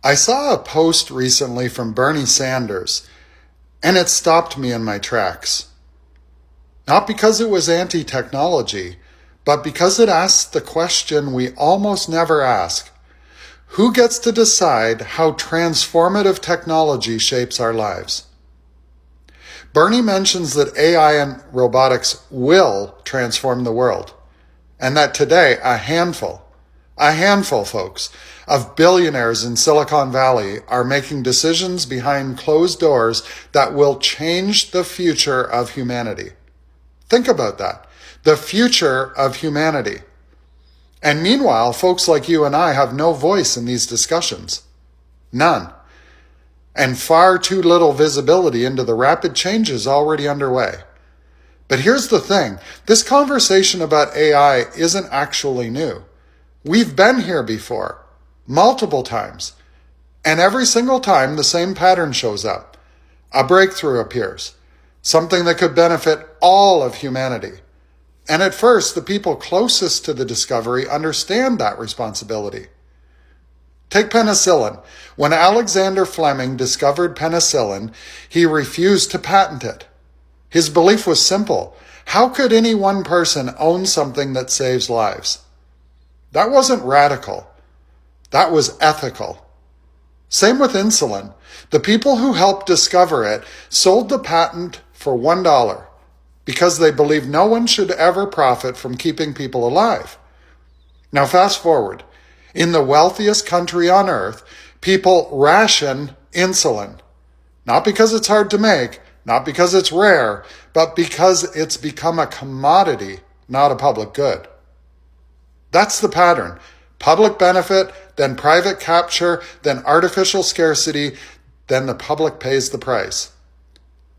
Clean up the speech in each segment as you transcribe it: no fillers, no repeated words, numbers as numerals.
I saw a post recently from Bernie Sanders, and it stopped me in my tracks. Not because it was anti-technology, but because it asked the question we almost never ask. Who gets to decide how transformative technology shapes our lives? Bernie mentions that AI and robotics will transform the world, and that today a handful, folks, of billionaires in Silicon Valley are making decisions behind closed doors that will change the future of humanity. Think about that. The future of humanity. And meanwhile, folks like you and I have no voice in these discussions. None. And far too little visibility into the rapid changes already underway. But here's the thing. This conversation about AI isn't actually new. We've been here before, multiple times. And every single time the same pattern shows up. A breakthrough appears. Something that could benefit all of humanity. And at first, the people closest to the discovery understand that responsibility. Take penicillin. When Alexander Fleming discovered penicillin, he refused to patent it. His belief was simple. How could any one person own something that saves lives? That wasn't radical. That was ethical. Same with insulin. The people who helped discover it sold the patent for $1 because they believed no one should ever profit from keeping people alive. Now fast forward. In the wealthiest country on earth, people ration insulin. Not because it's hard to make, not because it's rare, but because it's become a commodity, not a public good. That's the pattern. Public benefit, then private capture, then artificial scarcity, then the public pays the price.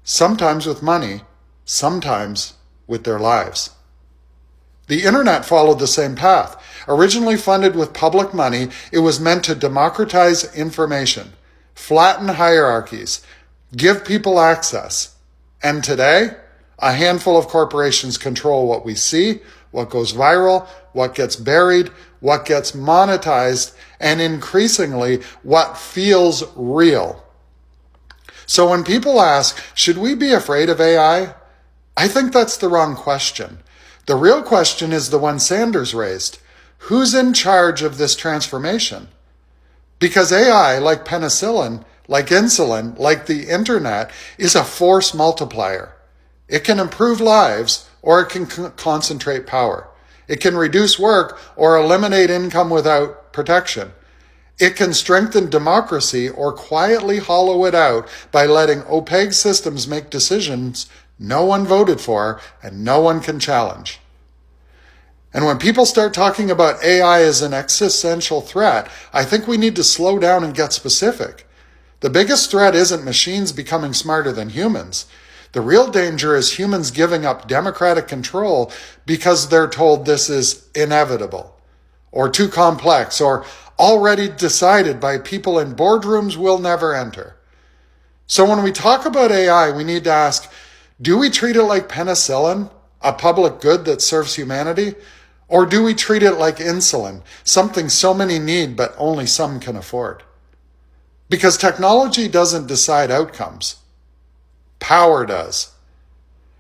Sometimes with money, sometimes with their lives. The internet followed the same path. Originally funded with public money, it was meant to democratize information, flatten hierarchies, give people access. And today, a handful of corporations control what we see, what goes viral, what gets buried, what gets monetized, and increasingly, what feels real. So when people ask, should we be afraid of AI? I think that's the wrong question. The real question is the one Sanders raised. Who's in charge of this transformation? Because AI, like penicillin, like insulin, like the internet, is a force multiplier. It can improve lives or it can concentrate power. It can reduce work or eliminate income without protection. It can strengthen democracy or quietly hollow it out by letting opaque systems make decisions no one voted for and no one can challenge. And when people start talking about AI as an existential threat, I think we need to slow down and get specific. The biggest threat isn't machines becoming smarter than humans. The real danger is humans giving up democratic control because they're told this is inevitable, or too complex, or already decided by people in boardrooms we'll never enter. So when we talk about AI, we need to ask, do we treat it like penicillin, a public good that serves humanity? Or do we treat it like insulin, something so many need but only some can afford? Because technology doesn't decide outcomes. Power does.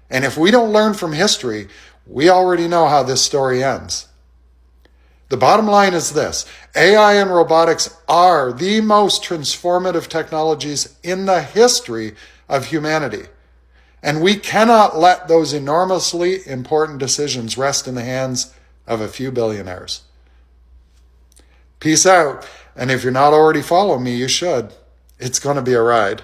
And if we don't learn from history, we already know how this story ends. The bottom line is this: AI and robotics are the most transformative technologies in the history of humanity. And we cannot let those enormously important decisions rest in the hands of a few billionaires. Peace out. And if you're not already following me, you should. It's going to be a ride.